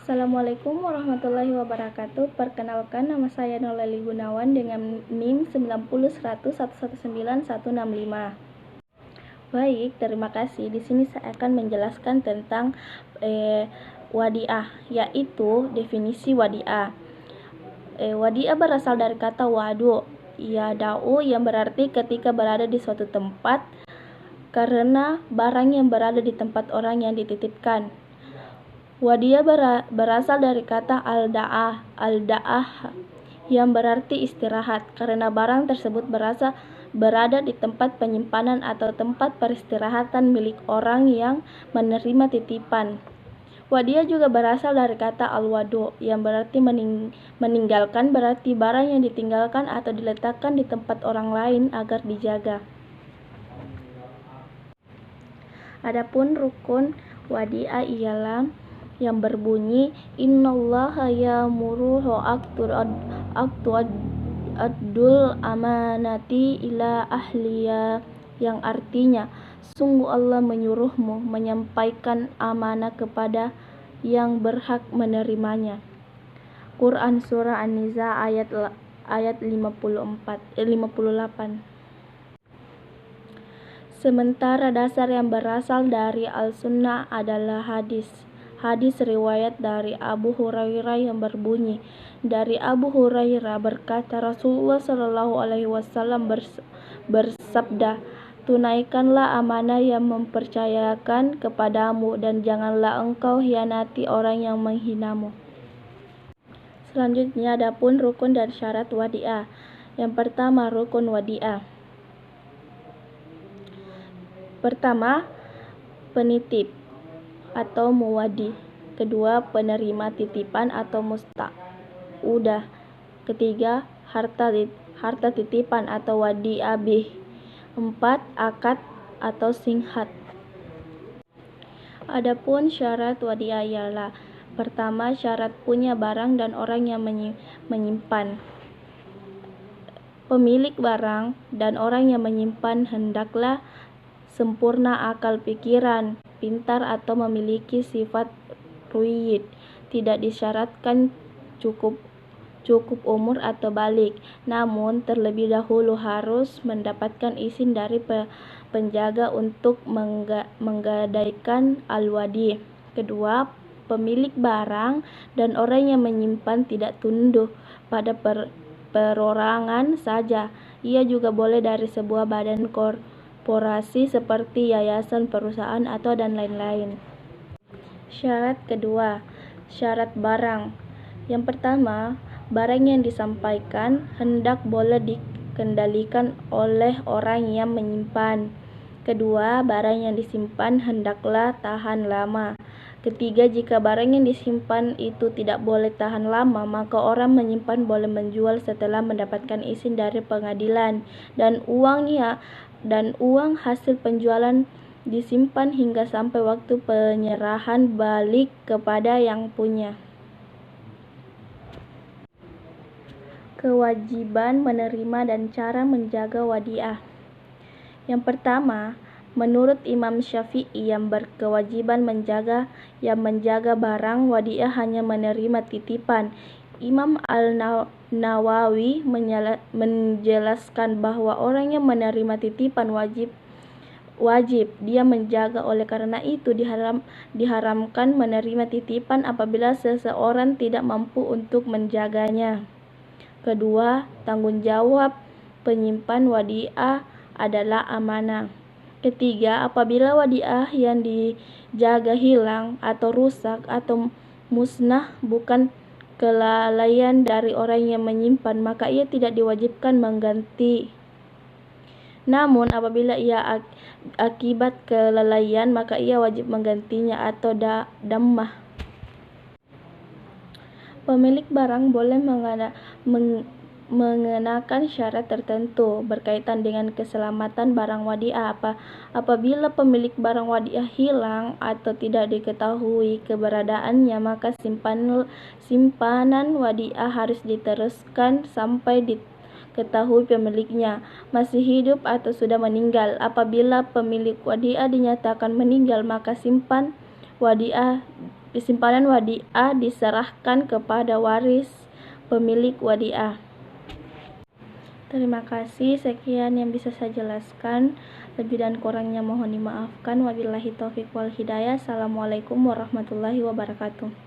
Assalamualaikum warahmatullahi wabarakatuh. Perkenalkan, nama saya Noleli Gunawan dengan NIM 9010119165. Baik, terima kasih. Di sini saya akan menjelaskan tentang wadi'ah, yaitu definisi wadi'ah. Wadi'ah berasal dari kata wadu, yada'u, yang berarti ketika berada di suatu tempat karena barang yang berada di tempat orang yang dititipkan. Wadi'ah berasal dari kata al-da'ah yang berarti istirahat, karena barang tersebut berada di tempat penyimpanan atau tempat peristirahatan milik orang yang menerima titipan. Wadi'ah juga berasal dari kata al-wadu yang berarti meninggalkan, berarti barang yang ditinggalkan atau diletakkan di tempat orang lain agar dijaga. Adapun rukun wadi'ah ialah yang berbunyi innallaha ya'muru addul amanati ila ahliya, yang artinya sungguh Allah menyuruhmu menyampaikan amanah kepada yang berhak menerimanya. Quran Surah An-Nisa ayat 58. Sementara dasar yang berasal dari Al-Sunnah adalah hadis riwayat dari Abu Hurairah yang berbunyi, dari Abu Hurairah berkata, Rasulullah SAW bersabda, tunaikanlah amanah yang mempercayakan kepadamu dan janganlah engkau hianati orang yang menghinamu. Selanjutnya, adapun rukun dan syarat wadi'ah. Yang pertama, rukun wadi'ah. Pertama, penitip atau muwadi. Kedua, penerima titipan atau mustaudah. Ketiga, harta titipan atau wadi'ah bih. 4, akad atau singhat. Adapun syarat wadi'ah ialah: pertama, syarat punya barang dan orang yang menyimpan. Pemilik barang dan orang yang menyimpan hendaklah sempurna akal pikiran, pintar atau memiliki sifat ruyyid. Tidak disyaratkan cukup umur atau balik, namun terlebih dahulu harus mendapatkan izin dari penjaga untuk menggadaikan al-wadi. Kedua, pemilik barang dan orang yang menyimpan tidak tunduk pada perorangan saja. Ia juga boleh dari sebuah badan korporasi seperti yayasan, perusahaan, atau dan lain-lain. Syarat kedua, syarat barang. Yang pertama, barang yang disampaikan hendak boleh dikendalikan oleh orang yang menyimpan. Kedua, barang yang disimpan hendaklah tahan lama. Ketiga, jika barang yang disimpan itu tidak boleh tahan lama, maka orang menyimpan boleh menjual setelah mendapatkan izin dari pengadilan, dan uang hasil penjualan disimpan hingga sampai waktu penyerahan balik kepada yang punya. Kewajiban menerima dan cara menjaga wadi'ah. Yang pertama, menurut Imam Syafi'i yang berkewajiban menjaga barang wadi'ah hanya menerima titipan. Imam Al-Nawawi menjelaskan bahwa orang yang menerima titipan wajib dia menjaga. Oleh karena itu diharamkan menerima titipan apabila seseorang tidak mampu untuk menjaganya. Kedua, tanggung jawab penyimpan wadi'ah adalah amanah. Ketiga, apabila wadi'ah yang dijaga hilang atau rusak atau musnah bukan kelalaian dari orang yang menyimpan, maka ia tidak diwajibkan mengganti. Namun apabila ia akibat kelalaian, maka ia wajib menggantinya atau dammah. Pemilik barang boleh mengenakan syarat tertentu berkaitan dengan keselamatan barang wadi'ah. Apabila pemilik barang wadi'ah hilang atau tidak diketahui keberadaannya, maka simpanan wadi'ah harus diteruskan sampai diketahui pemiliknya masih hidup atau sudah meninggal. Apabila pemilik wadi'ah dinyatakan meninggal, maka simpan wadi'ah simpanan wadiah diserahkan kepada waris pemilik wadiah. Terima kasih, sekian yang bisa saya jelaskan. Lebih dan kurangnya mohon dimaafkan. Wabillahi taufiq wal hidayah. Assalamualaikum warahmatullahi wabarakatuh.